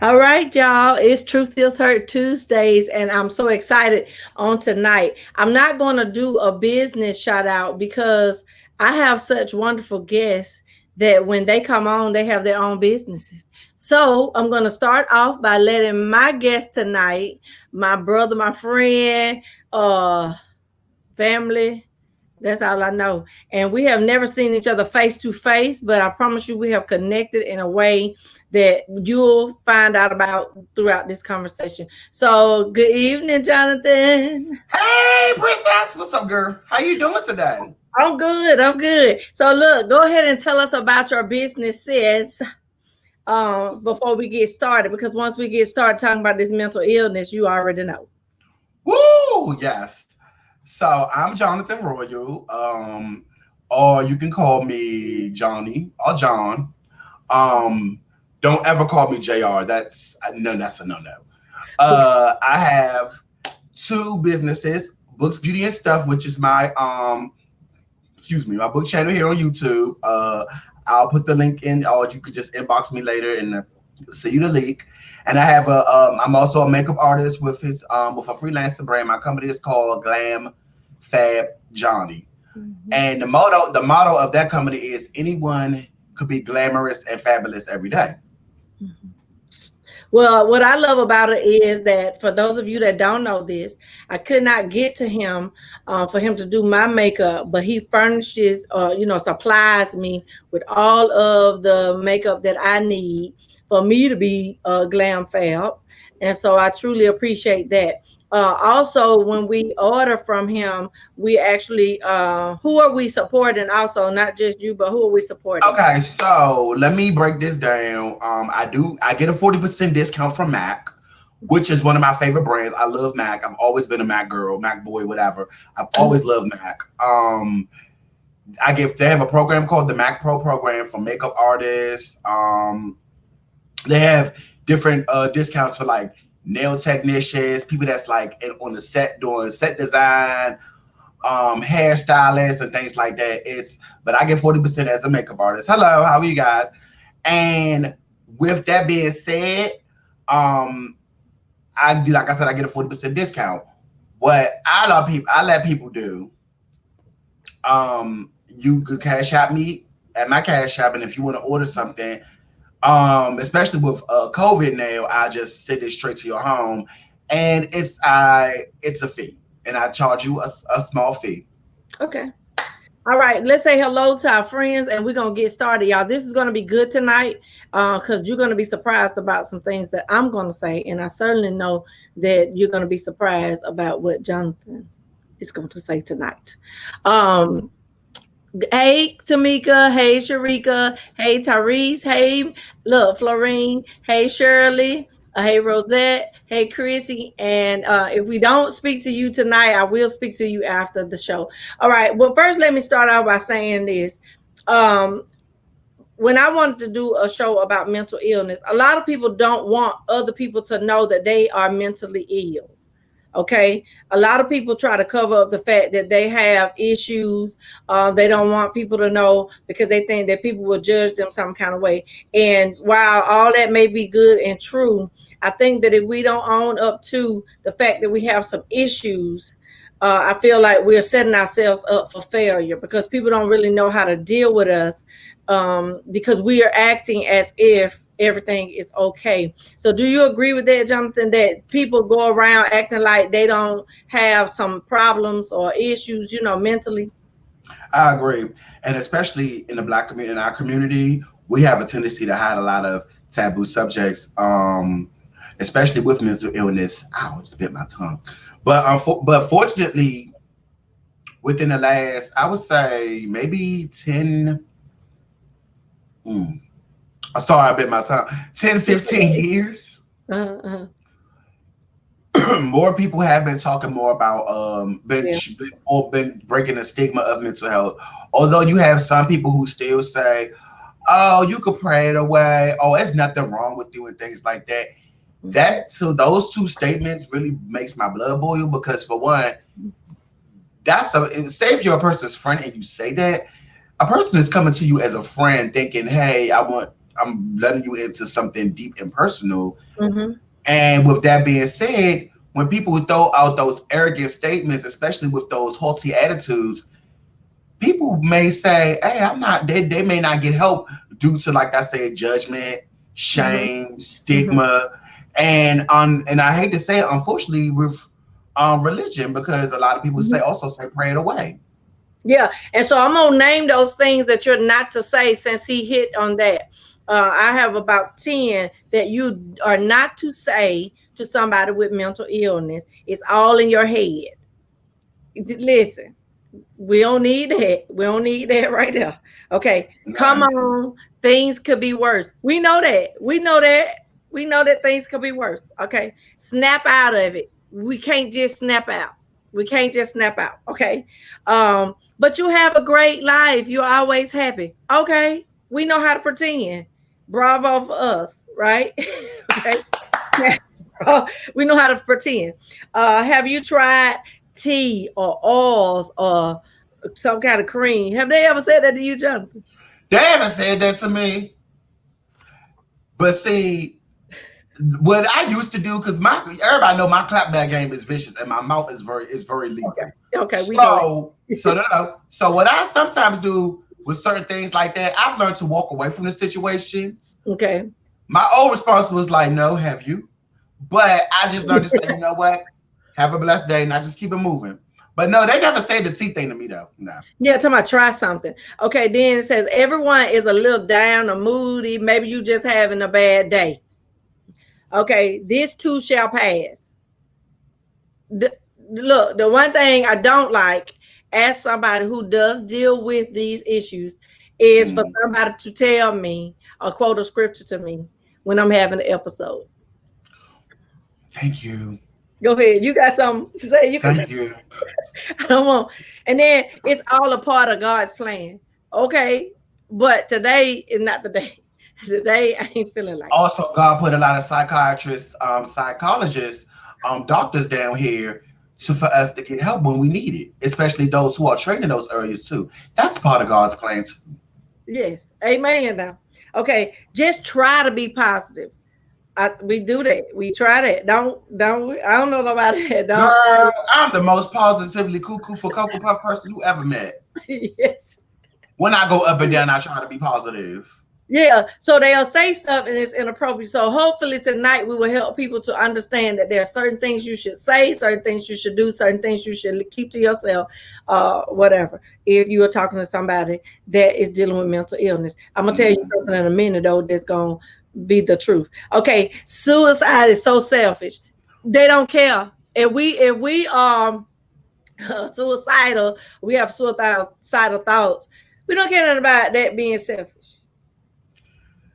All right, y'all. It's Truth Feels Hurt Tuesdays, and I'm so excited on tonight. I'm not going to do a business shout out because I have such wonderful guests that when they come on, they have their own businesses. So I'm going to start off by letting my guest tonight, my brother, my friend, uh, family. That's all I know. And we have never seen each other face to face, but I promise you, we have connected in a way that you'll find out about throughout this conversation. So, good evening, Jonathan. Hey, princess, what's up, girl? How you doing today? I'm good. I'm good. So, look, go ahead and tell us about your businesses before we get started, because once we get started talking about this mental illness, you already know. Woo! Yes. So I'm Jonathan Royal. Or you can call me Johnny or John. Um, don't ever call me JR. That's no, that's a no. I have two businesses, Books, Beauty, and Stuff, which is my my book channel here on YouTube. I'll put the link in, or you could just inbox me later and see you the link. And I have I'm also a makeup artist with a freelancer brand. My company is called Glam Fab Johnny. Mhm. And the motto of that company is anyone could be glamorous and fabulous every day. Mhm. Well, what I love about it is that for those of you that don't know this, I could not get to him for him to do my makeup, but he furnishes, supplies me with all of the makeup that I need for me to be glam fab. And so I truly appreciate that. Also, when we order from him, we actually, who are we supporting? Also, not just you, but who are we supporting? Okay, so let me break this down. I get a 40% discount from Mac, which is one of my favorite brands. I love Mac. I've always been a Mac girl, Mac boy, whatever. I've always loved Mac. They have a program called the Mac Pro program for makeup artists. They have different discounts for like nail technicians, people that's like on the set doing set design, hairstylists and things like that. But I get 40% as a makeup artist. Hello, how are you guys? And with that being said, um, I do like I said, I get a 40% discount. What I let people do, you could cash out me at my cash app, and if you want to order something, especially with COVID now, I just send it straight to your home, and it's a fee, and I charge you a small fee. Okay. All right, let's say hello to our friends and we're gonna get started, y'all. This is gonna be good tonight because you're gonna be surprised about some things that I'm gonna say, and I certainly know that you're gonna be surprised about what Jonathan is going to say tonight. Um, Hey Tamika, hey Sharika, hey Tyrese, hey look Florine, hey Shirley, hey Rosette, hey Chrissy, and if we don't speak to you tonight, I will speak to you after the show. All right. Well, first let me start out by saying this. Um, when I wanted to do a show about mental illness, a lot of people don't want other people to know that they are mentally ill. Okay, a lot of people try to cover up the fact that they have issues. They don't want people to know because they think that people will judge them some kind of way. And while all that may be good and true, I think that if we don't own up to the fact that we have some issues, I feel like we're setting ourselves up for failure because people don't really know how to deal with us because we are acting as if everything is okay. So, do you agree with that, Jonathan? That people go around acting like they don't have some problems or issues, mentally? I agree, and especially in the black community, in our community, we have a tendency to hide a lot of taboo subjects, especially with mental illness. Ow, I just bit my tongue. But fortunately, within the last, I would say maybe 10. Mm, sorry, I bit my tongue. 10, 15 years. Uh-huh. More people have been talking more about Yeah. been breaking the stigma of mental health. Although you have some people who still say, "Oh, you could pray it away. Oh, there's nothing wrong with doing things like that." Mhm. Those two statements really makes my blood boil because for one, say if you're a person's friend and you say that, a person is coming to you as a friend thinking, "Hey, I want." I'm letting you into something deep and personal. Mm-hmm. And with that being said, when people throw out those arrogant statements, especially with those haughty attitudes, people may say, "Hey, I'm not." They may not get help due to, like I said, judgment, shame, stigma, and I hate to say it, unfortunately, with religion, because a lot of people say pray it away. Yeah, and so I'm gonna name those things that you're not to say since he hit on that. I have about 10 that you are not to say to somebody with mental illness. It's all in your head. Listen, we don't need that. We don't need that right there. Okay, come on. Things could be worse. We know that. We know that. We know that things could be worse. Okay, snap out of it. We can't just snap out. We can't just snap out. Okay. But you have a great life. You're always happy. Okay. We know how to pretend. Bravo for us, right? Okay. We know how to pretend. Have you tried tea or oils or some kind of cream? Have they ever said that to you, Jonathan? They haven't said that to me. But see, what I used to do, because everybody know my clapback game is vicious and my mouth is very lethal. Okay. So what I sometimes do with certain things like that, I've learned to walk away from the situations. Okay. My old response was like, "No, have you?" But I just learned to say, "You know what? Have a blessed day," and I just keep it moving. But no, they never say the tea thing to me though. No. Yeah, tell me, try something. Okay, then it says everyone is a little down or moody. Maybe you just having a bad day. Okay, this too shall pass. Look, the one thing I don't like as somebody who does deal with these issues is for somebody to tell me or quote a scripture to me when I'm having an episode. Thank you. Go ahead. You got something to say? Thank you. I don't want. And then it's all a part of God's plan. Okay, but today is not the day. Today I ain't feeling like. Also, God put a lot of psychiatrists, psychologists, doctors down here for us to get help when we need it, especially those who are trained in those areas too. That's part of God's plan too. Yes, amen. Now, okay, just try to be positive. We do that. We try that. Don't. I don't know about that. Girl, I'm the most positively cuckoo for Cocoa Puff person you ever met. Yes. When I go up and down, I try to be positive. Yeah, so they'll say something that's inappropriate. So hopefully tonight we will help people to understand that there are certain things you should say, certain things you should do, certain things you should keep to yourself, whatever. If you are talking to somebody that is dealing with mental illness, I'm gonna tell you something in a minute though that's gonna be the truth. Okay, suicide is so selfish. They don't care. If we are suicidal, we have suicidal thoughts. We don't care nothing about that being selfish.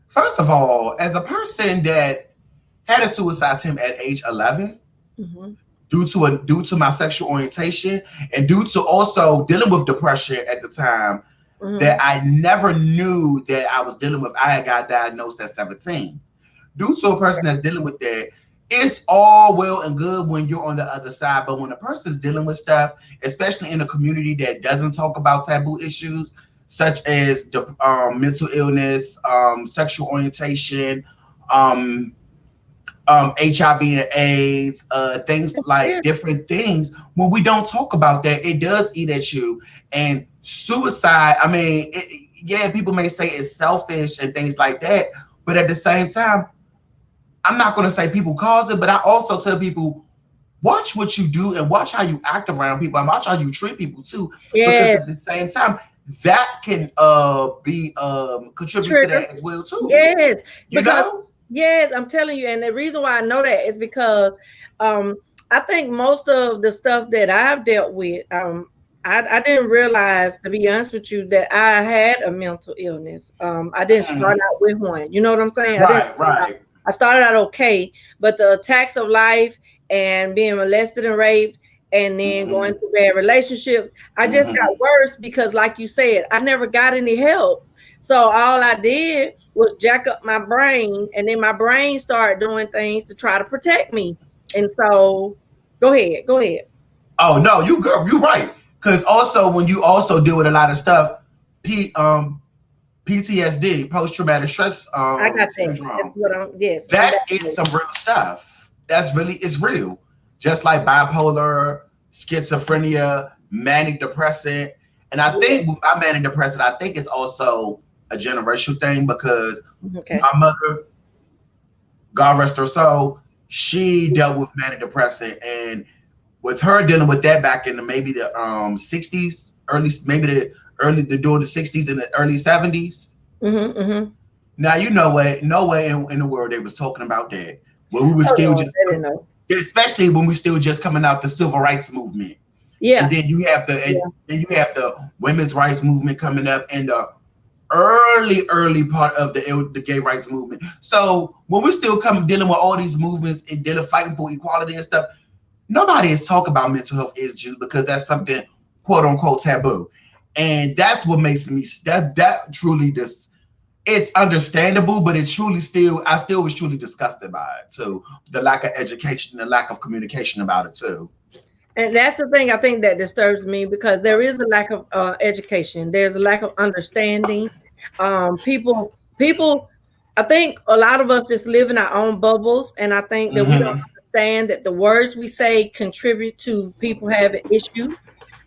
First of all, as a person that had a suicide attempt at age 11, due to my sexual orientation and due to also dealing with depression at the time, that I never knew that I was dealing with. I had got diagnosed at 17. Due to a person that's dealing with that, it's all well and good when you're on the other side, but when a person's dealing with stuff, especially in a community that doesn't talk about taboo issues, such as the mental illness, sexual orientation, HIV and AIDS, things like different things. When we don't talk about that, it does eat at you. And suicide, I mean, people may say it's selfish and things like that, but at the same time, I'm not going to say people cause it, but I also tell people, watch what you do and watch how you act around people and watch how you treat people too. Because at the same time, that can be contribute to that as well too. Yes, Yes, I'm telling you, and the reason why I know that is because I think most of the stuff that I've dealt with, I didn't realize, to be honest with you, that I had a mental illness. I didn't start out with one. You know what I'm saying? Right. I started out okay, but the attacks of life and being molested and raped, and then going through bad relationships, I just got worse because, like you said, I never got any help. So all I did was jack up my brain, and then my brain started doing things to try to protect me. And so, go ahead. Oh no, you're right. Because also when you also deal with a lot of stuff, PTSD, post-traumatic stress I got that. syndrome. That's what I'm. Yes, That is some real stuff. It's real. Just like bipolar, schizophrenia, manic depressant. And I think with my manic depressant, I think it's also a generational thing because my mother, God rest her soul, she dealt with manic depressant, and with her dealing with that back in maybe the 60s, during the 60s and the early 70s. Now you know what? No way in the world they was talking about that. When we were especially when we still just coming out the civil rights movement. Yeah. And then you have the women's rights movement coming up in the early part of the gay rights movement. So when we're still dealing with all these movements and fighting for equality and stuff, nobody is talking about mental health issues because that's something quote unquote taboo. And that's what makes me that truly it's understandable, but I still was truly disgusted by it too. The lack of education, the lack of communication about it too. And that's the thing I think that disturbs me because there is a lack of education. There's a lack of understanding. People, I think a lot of us just live in our own bubbles. And I think that we don't understand that the words we say contribute to people having issues.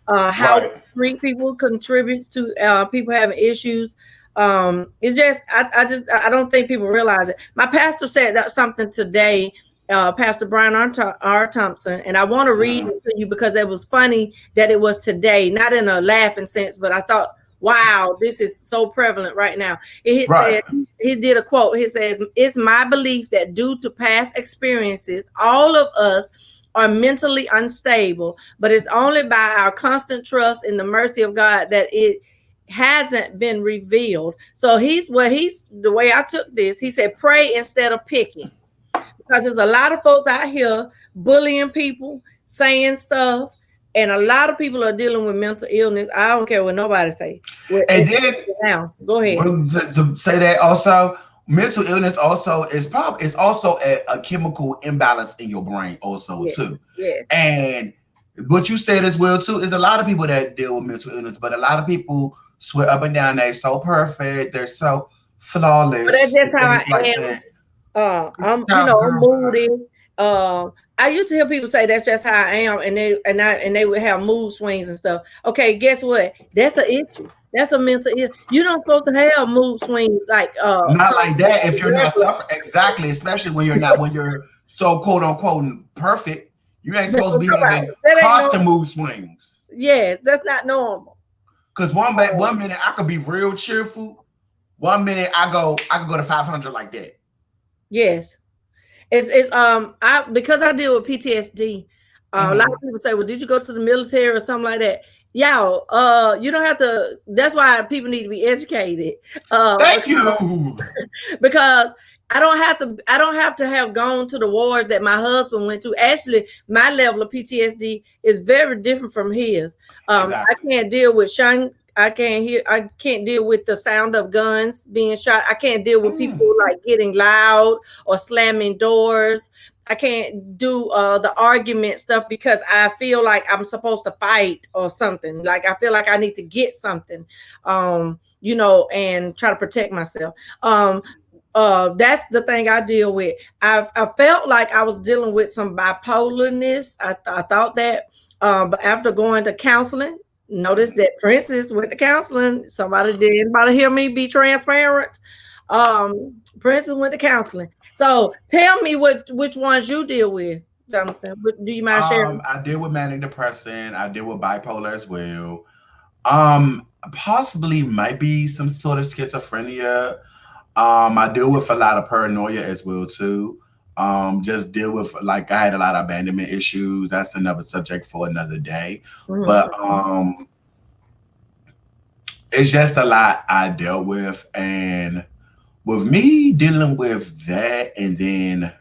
How we treat people contributes to people having issues. It's just, I don't think people realize it. My pastor said something today, Pastor Brian R. Thompson, and I want to read it to you because it was funny that it was today, not in a laughing sense, but I thought, wow, this is so prevalent right now. Said, he did a quote. He says, "It's my belief that due to past experiences, all of us are mentally unstable, but it's only by our constant trust in the mercy of God that it hasn't been revealed." So the way I took this, he said, pray instead of picking. Because there's a lot of folks out here bullying people, saying stuff, and a lot of people are dealing with mental illness. I don't care what nobody say. And then now, go ahead. To say that also, mental illness also is also a chemical imbalance in your brain also too. Yeah. And what you said as well too is a lot of people that deal with mental illness, but a lot of people swear up and down they're so perfect, they're so flawless. But that's just how I am. I'm moody. I used to hear people say that's just how I am, and they would have mood swings and stuff. Okay, guess what? That's an issue. That's a mental issue. You're not supposed to have mood swings like not like that if you're not suffering. Exactly, especially when you're so quote unquote perfect. You ain't supposed to be having constant mood swings. Yeah, that's not normal. Because one minute I could be real cheerful. 1 minute I could go to 500 like that. Yes. It's because I deal with PTSD. A lot of people say, well, did you go to the military or something like that? Y'all, you don't have to. That's why people need to be educated. Thank you. Because I don't have to have gone to the wars that my husband went to. Actually, my level of PTSD is very different from his. Exactly. I can't deal with I can't deal with the sound of guns being shot. I can't deal with people like getting loud or slamming doors. I can't do the argument stuff because I feel like I'm supposed to fight or something. Like I feel like I need to get something, and try to protect myself. That's the thing I deal with. I felt like I was dealing with some bipolarness. I thought that, but after going to counseling, notice that Princess went to counseling. Anybody hear me be transparent? Princess went to counseling. So tell me which ones you deal with, Jonathan. Do you mind sharing? I deal with manic depression. I deal with bipolar as well. Possibly might be some sort of schizophrenia. I deal with a lot of paranoia as well too. Just deal with I had a lot of abandonment issues. That's another subject for another day. But it's just a lot I dealt with, and with me dealing with that, and then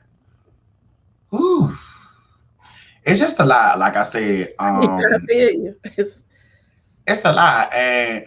it's just a lot. Like I said, it's a lot. And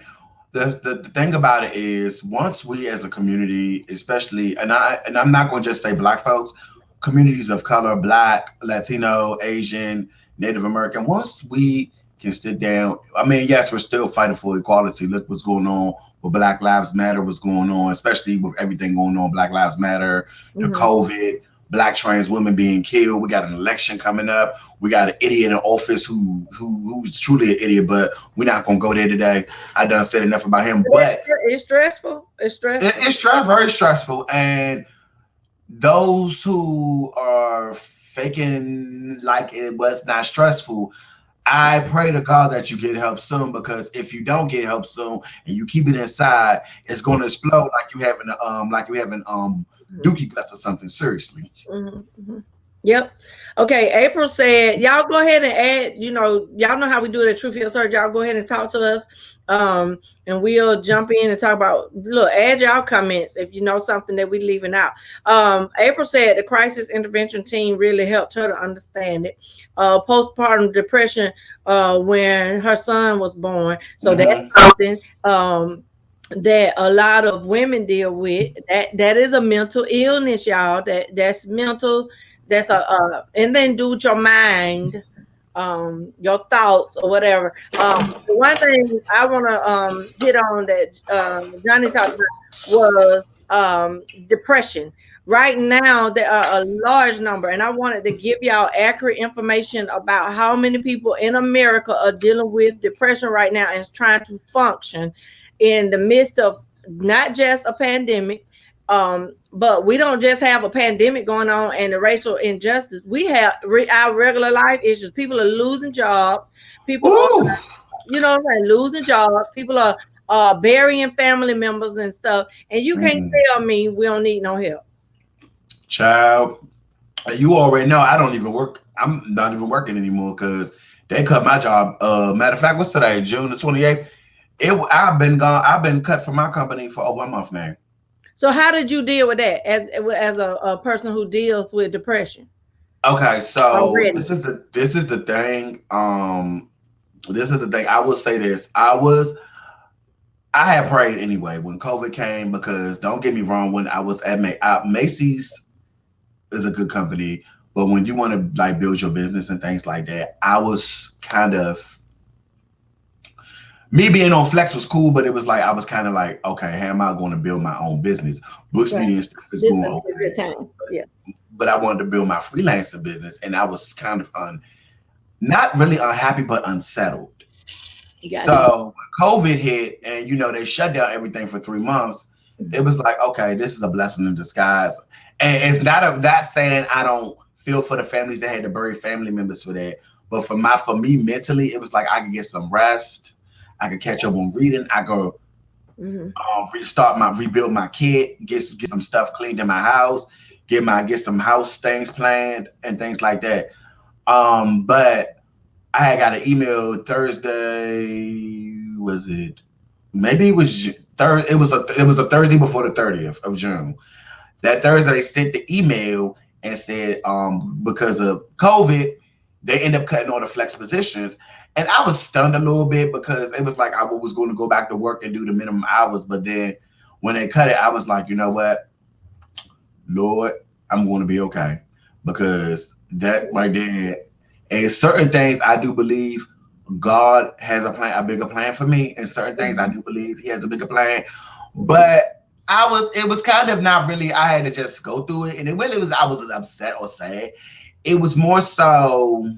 the thing about it is, once we as a community, especially, and I'm not going to just say Black folks, communities of color, Black, Latino, Asian, Native American, once we can sit down. I mean, yes, we're still fighting for equality. Look what's going on with Black Lives Matter, what's going on, especially with everything going on, Black Lives Matter, the COVID, Black trans women being killed. We got an election coming up. We got an idiot in office who's truly an idiot, but we're not gonna go there today. I done said enough about him. But it's stressful. It's stressful. It's very stressful. And those who are faking like it was not stressful, I pray to God that you get help soon, because if you don't get help soon and you keep it inside, it's going to explode like you having dookie guts or something. Seriously. Yep. Okay. April said, y'all go ahead and add, y'all know how we do it at Truth Heals Her. Y'all go ahead and talk to us. And we'll jump in and talk about, add y'all comments if you know something that we're leaving out. April said the crisis intervention team really helped her to understand it. Postpartum depression when her son was born. So that's something that a lot of women deal with. That is a mental illness, y'all. That's mental. That's and then do with your mind, your thoughts or whatever. The one thing I want to hit on that Johnny talked about was depression. Right now, there are a large number, and I wanted to give y'all accurate information about how many people in America are dealing with depression right now and is trying to function in the midst of not just a pandemic. But we don't just have a pandemic going on and the racial injustice. We have our regular life issues. People are losing jobs. People are, losing jobs. People are burying family members and stuff. And you can't tell me we don't need no help. Child, you already know I don't even work. I'm not even working anymore because they cut my job. Matter of fact, what's today? June the 28th. I've been gone. I've been cut from my company for over a month now. So how did you deal with that as a person who deals with depression? Okay, so this is the thing. This is the thing. I will say this. I had prayed anyway when COVID came, because don't get me wrong, when I was at Macy's is a good company, but when you want to like build your business and things like that, I was kind of, me being on Flex was cool, but it was like I was kind of like, okay, how am I going to build my own business? Books Media and stuff is going okay. Yeah. But I wanted to build my freelancing business, and I was kind of not really unhappy, but unsettled. So when COVID hit, and they shut down everything for 3 months, it was like, okay, this is a blessing in disguise. And it's not that saying I don't feel for the families that had to bury family members for that, but for me mentally, it was like I could get some rest. I could catch up on reading. I could rebuild my kit, get some stuff cleaned in my house, get some house things planned and things like that. But I had got an email Thursday. Was it? Maybe it was Thursday. It was a Thursday before the 30th of June. That Thursday they sent the email and said because of COVID, they end up cutting all the flex positions. And I was stunned a little bit, because it was like I was going to go back to work and do the minimum hours. But then when they cut it, I was like, you know what, Lord, I'm going to be okay. Because that right there, and certain things I do believe God has a bigger plan for me. And certain things I do believe he has a bigger plan. But it was kind of not really, I had to just go through it. And it really was, I wasn't upset or sad. It was more so,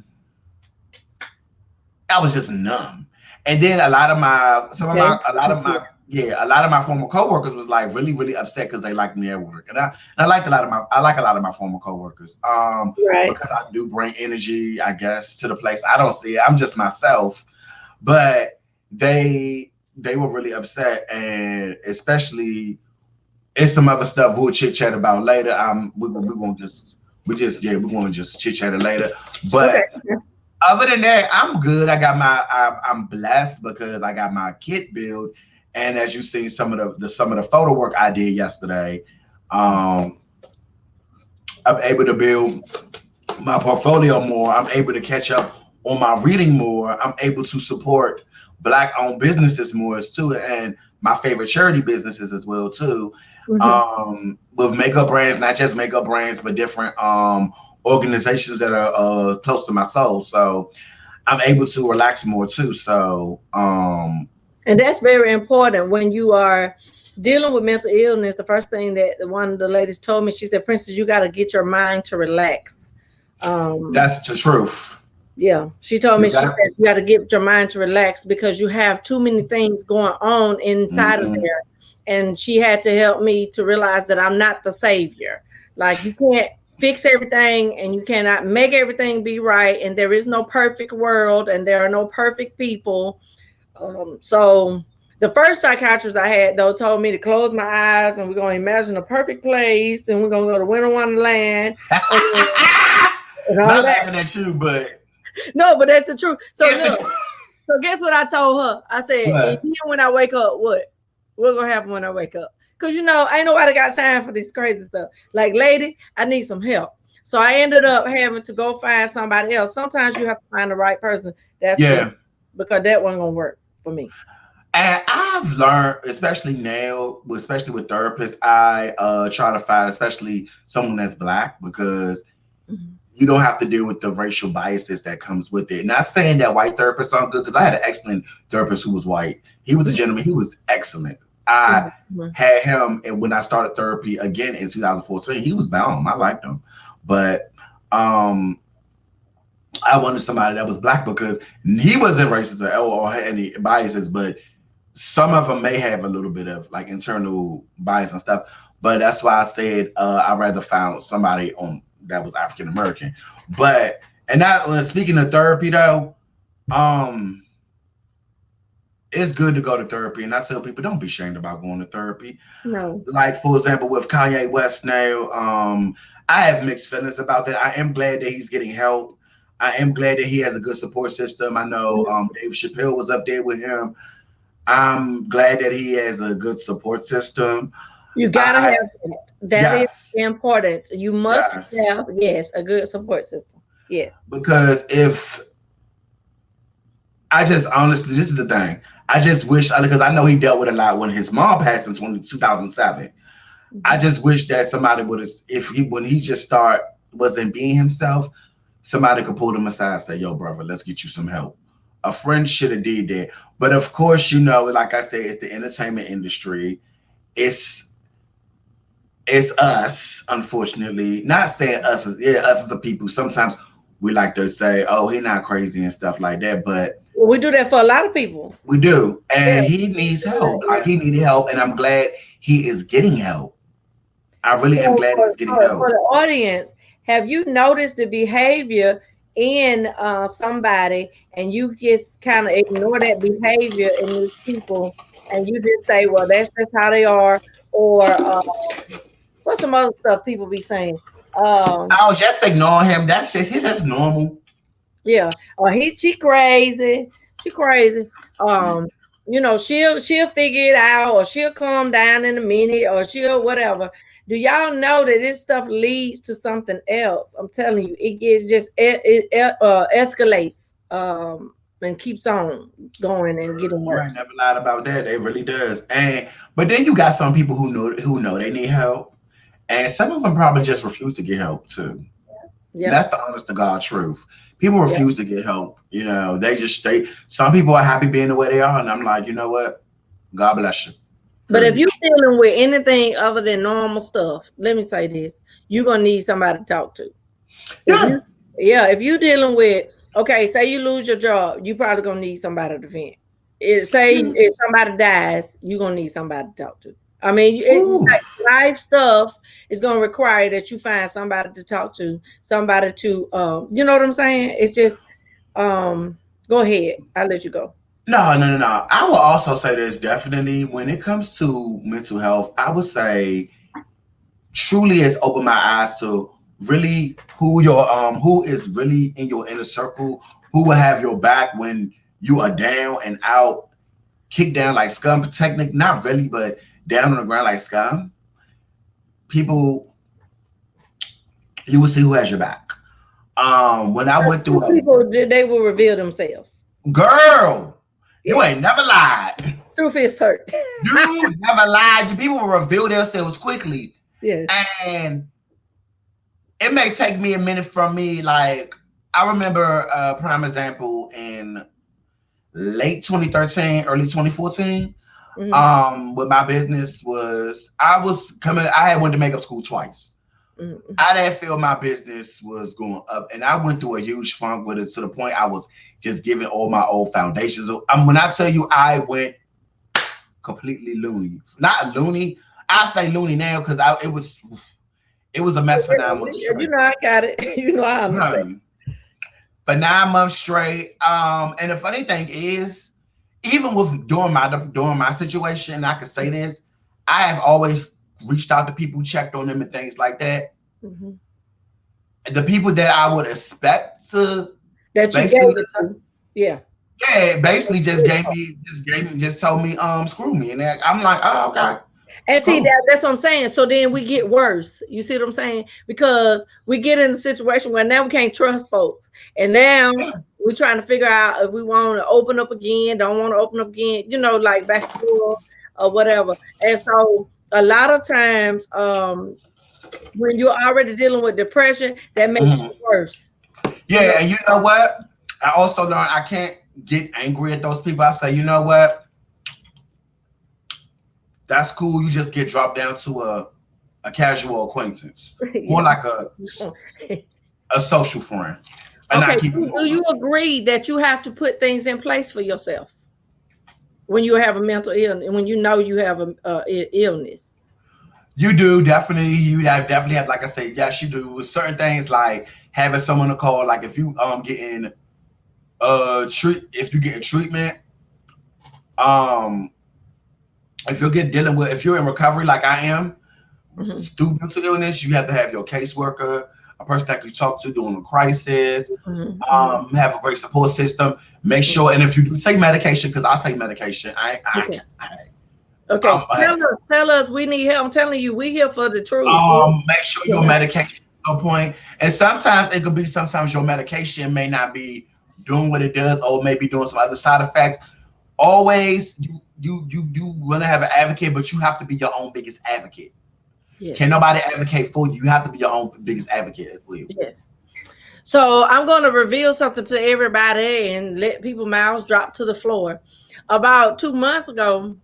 I was just numb. And then a lot of my former coworkers was like really, really upset because they liked me at work. And I like a lot of my former coworkers. Because I do bring energy, I guess, to the place. I don't see it. I'm just myself. But they were really upset, and especially it's some other stuff we'll chit chat about later. We're gonna just chit chat it later. But other than that, I'm good. I'm blessed because I got my kit built, and as you see, some of the photo work I did yesterday, I'm able to build my portfolio more. I'm able to catch up on my reading more. I'm able to support Black-owned businesses more too, and my favorite charity businesses as well too. With makeup brands, not just makeup brands, but different organizations that are close to my soul. So I'm able to relax more too. So and that's very important when you are dealing with mental illness. The first thing that one of the ladies told me, she said, Princess, you got to get your mind to relax. That's the truth. Yeah, she told You me, she got said, you got to get your mind to relax because you have too many things going on inside of there. And she had to help me to realize that I'm not the savior. Like, you can't fix everything and you cannot make everything be right. And there is no perfect world and there are no perfect people. So the first psychiatrist I had, though, told me to close my eyes and we're going to imagine a perfect place and we're going to go to Winter Wonderland. And all not laughing at you, but no, but that's the truth. So so guess what I told her? I said, when I wake up, what's gonna happen when I wake up? Because ain't nobody got time for this crazy stuff. Like, lady, I need some help. So I ended up having to go find somebody else. Sometimes you have to find the right person. That's because that wasn't gonna work for me. And I've learned, especially now, especially with therapists, I try to find especially someone that's Black because you don't have to deal with the racial biases that comes with it. Not saying that white therapists aren't good, because I had an excellent therapist who was white. He was a gentleman. He was excellent. I had him, and when I started therapy again in 2014, he was bound. I liked him. But I wanted somebody that was Black because he wasn't racist or had any biases, but some of them may have a little bit of like internal bias and stuff. But that's why I said I'd rather find somebody that was African American. But speaking of therapy though, it's good to go to therapy, and I tell people don't be ashamed about going to therapy. No. Like, for example, with Kanye West now, I have mixed feelings about that. I am glad that he's getting help. I am glad that he has a good support system. I know Dave Chappelle was up there with him. I'm glad that he has a good support system. You gotta have that. That is important. You must have, a good support system. Yeah. Because honestly, this is the thing. I just wish, because I know he dealt with a lot when his mom passed in 2007. I just wish that somebody would have, when he just wasn't being himself, somebody could pull him aside and say, yo, brother, let's get you some help. A friend should have did that. But of course, like I said, it's the entertainment industry. It's us, unfortunately. Not saying us as the people. Sometimes we like to say, oh, he's not crazy and stuff like that. But we do that for a lot of people. We do. And he needs help. Like, he needed help. And I'm glad he is getting help. I really am glad he's getting help. For the audience, have you noticed the behavior in somebody and you just kind of ignore that behavior in these people and you just say, well, that's just how they are? Or what's some other stuff people be saying? I'll just ignore him. He's just normal. Yeah. Or she crazy. She crazy. She'll figure it out, or she'll calm down in a minute, or she'll whatever. Do y'all know that this stuff leads to something else? I'm telling you, it gets escalates and keeps on going and getting worse. I never lied about that. It really does. But then you got some people who know they need help, and some of them probably just refuse to get help too. Yeah. That's the honest to God truth. People refuse to get help. Some people are happy being the way they are. And I'm like, you know what? God bless you. But if you're dealing with anything other than normal stuff, let me say this, you're going to need somebody to talk to. If you're dealing with, say you lose your job, you probably going to need somebody to vent. If somebody dies, you're going to need somebody to talk to. I mean, life stuff is going to require that you find somebody to talk to, somebody to, you know what I'm saying? It's just, go ahead. I'll let you go. No. I will also say this, definitely, when it comes to mental health, I would say truly has opened my eyes to really who is really in your inner circle, who will have your back when you are down and out, kicked down like scum, technically, not really, but down on the ground like scum. People, you will see who has your back. When I went through people, they will reveal themselves. Girl, you ain't never lied. Truth is hurt. You never lied. People will reveal themselves quickly. Yeah. And it may take me a minute from me, like, I remember a prime example in late 2013, early 2014. With my business was I had went to makeup school twice. I didn't feel my business was going up, and I went through a huge funk with it to the point I was just giving all my old foundations. When I tell you I went completely loony, not loony, I say loony now because it was a mess for 9 months straight. You know, I got it. You know, I understand. For 9 months straight. And the funny thing is, even with during my situation, I can say this, I have always reached out to people, checked on them and things like that. The people that I would expect to basically just told me screw me, and I'm like, oh, okay. And see, that's what I'm saying. So then we get worse. You see what I'm saying? Because we get in a situation where now we can't trust folks. And now we're trying to figure out if we want to open up again, don't want to open up again, you know, like back and forth or whatever. And so a lot of times when you're already dealing with depression, that makes it worse. Yeah, and you know what? I also learned I can't get angry at those people. I say, you know what? That's cool. You just get dropped down to a casual acquaintance, more like a social friend. And okay. Do you agree that you have to put things in place for yourself when you have a mental illness, when you know you have a illness? You do, definitely. You definitely have, like I said, yes, you do. With certain things like having someone to call, like if you getting treatment, if you're in recovery like I am, through mental illness, you have to have your caseworker, a person that you talk to during a crisis, have a great support system. Make sure, and if you do take medication, because I take medication, Okay. Tell us we need help. I'm telling you, we here for the truth. Make sure your medication is on point. And sometimes your medication may not be doing what it does, or maybe doing some other side effects. Always you want to have an advocate, but you have to be your own biggest advocate. Yes. Can nobody advocate for you? You have to be your own biggest advocate as well. Yes. So I'm going to reveal something to everybody and let people's mouths drop to the floor. About 2 months ago,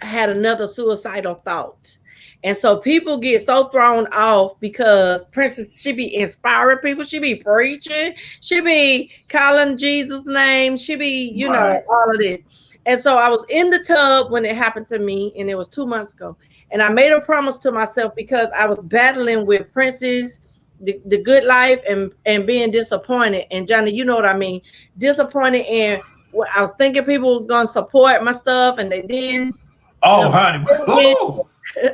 I had another suicidal thought. And so people get so thrown off because Princess, she be inspiring people. She be preaching. She be calling Jesus' name. She be, you know, all of this. And so I was in the tub when it happened to me, and it was 2 months ago. And I made a promise to myself because I was battling with Princess, the good life, and being disappointed. And Johnny, you know what I mean? Disappointed. And I was thinking people were going to support my stuff, and they didn't. Oh, honey.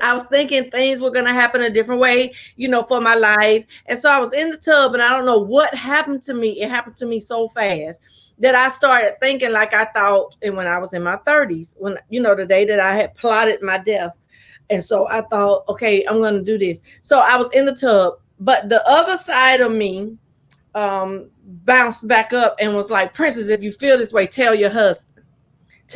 I was thinking things were going to happen a different way, you know, for my life. And so I was in the tub, and I don't know what happened to me. It happened to me so fast that I started thinking like I thought when I was in my 30s, when, you know, the day that I had plotted my death. And so I thought, okay, I'm going to do this. So I was in the tub, but the other side of me bounced back up and was like, Princess, if you feel this way, tell your husband.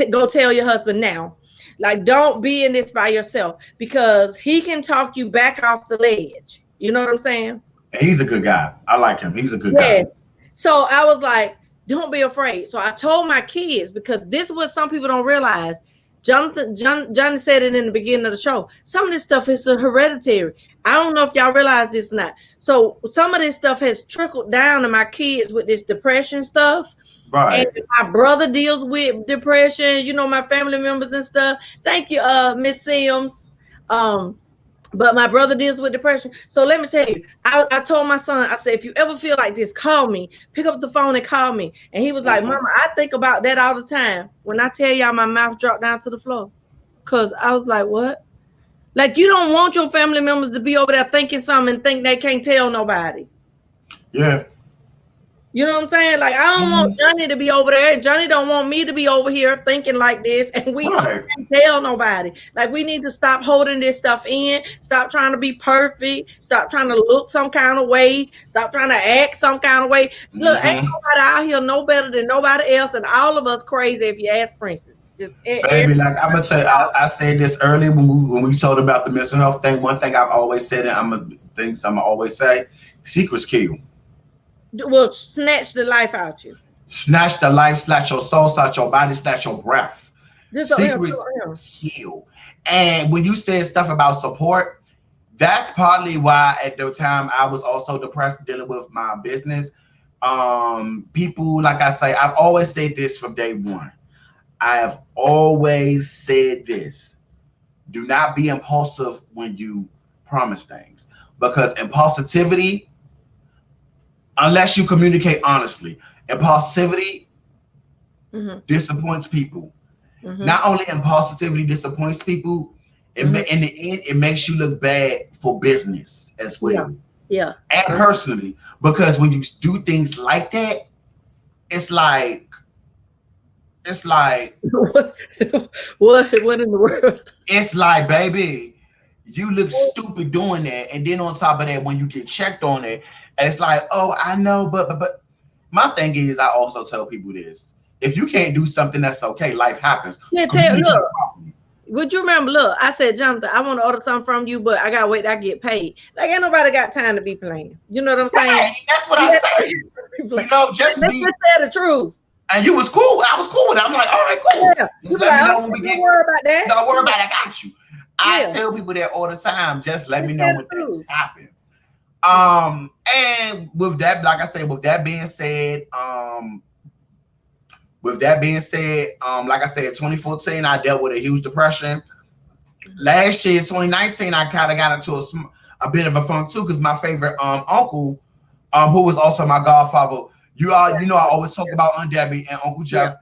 Go tell your husband now. Like, don't be in this by yourself, because he can talk you back off the ledge. You know what I'm saying? He's a good guy. I like him. He's a good guy. So I was like, don't be afraid. So I told my kids, because this is what some people don't realize. Johnny said it in the beginning of the show. Some of this stuff is hereditary. I don't know if y'all realize this or not. So some of this stuff has trickled down to my kids with this depression stuff. Right. And my brother deals with depression, you know, my family members and stuff. Thank you, Miss Sims. But my brother deals with depression. So let me tell you, I told my son, I said, if you ever feel like this, call me. Pick up the phone and call me. And he was like, Mama, I think about that all the time. When I tell y'all, my mouth dropped down to the floor. Because I was like, what? Like, you don't want your family members to be over there thinking something and think they can't tell nobody. Yeah. You know what I'm saying? Like, I don't want Johnny to be over there, and Johnny don't want me to be over here thinking like this, and we can't tell nobody. Like, we need to stop holding this stuff in, stop trying to be perfect, stop trying to look some kind of way, stop trying to act some kind of way. Look, ain't nobody out here no better than nobody else, and all of us crazy if you ask Princess. Baby, like I'm gonna tell you, I said this earlier when we told about the mental health thing. One thing I've always said, and I'm gonna always say, secrets kill. will snatch the life out you. Snatch the life, snatch your soul, snatch your body, snatch your breath. Secrets heal. And when you said stuff about support, that's partly why at the time I was also depressed dealing with my business. People, like I say, I've always said this from day one. I have always said this. Do not be impulsive when you promise things, because impulsivity, unless you communicate honestly, impulsivity disappoints people. Not only impulsivity disappoints people, in the end, it makes you look bad for business as well. Yeah. And personally, because when you do things like that, it's like what in the world? It's like, baby, you look stupid doing that. And then on top of that, when you get checked on it, it's like, oh, I know, but my thing is, I also tell people this. If you can't do something, that's okay. Life happens. Look, would you remember? Look, I said, Jonathan, I want to order something from you, but I gotta wait till I get paid. Like, ain't nobody got time to be playing. You know what I'm saying? Right, that's what I say. You know, just let's tell the truth. And you was cool. I was cool with it. I'm like, all right, cool. Yeah. Just let me know when we get. Don't worry about that. Don't worry about it. I got you. I tell people that all the time. Just let me know when things happen. And with that, like I said, with that being said, like I said, 2014, I dealt with a huge depression. Last year, 2019, I kind of got into a bit of a funk too, because my favorite uncle, who was also my godfather. You know, I always talk about Aunt Debbie and Uncle Jeff.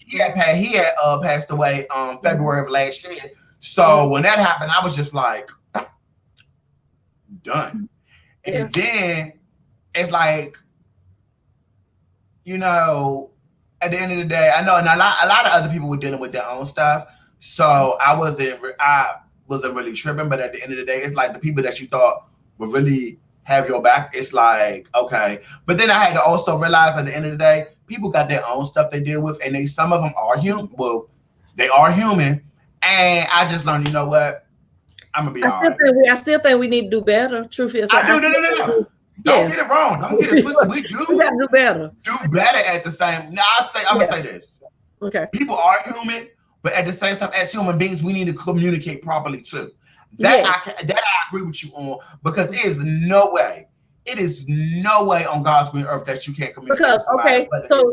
Yeah. He had passed away February of last year. So when that happened, I was just like, done. And then it's like, you know, at the end of the day, I know, and a lot of other people were dealing with their own stuff. So I wasn't really tripping. But at the end of the day, it's like the people that you thought would really have your back, it's like, okay. But then I had to also realize at the end of the day, people got their own stuff they deal with, and some of them are human. Well, they are human. And I just learned, you know what? I'm gonna be all right. I still think we need to do better. Truth is, No. Don't get it wrong. Don't get it twisted. We gotta do better. Do better at the same. Now I'm gonna say this. Okay. People are human, but at the same time, as human beings, we need to communicate properly too. That I agree with you on, because it is no way on God's green earth that you can't communicate. Because so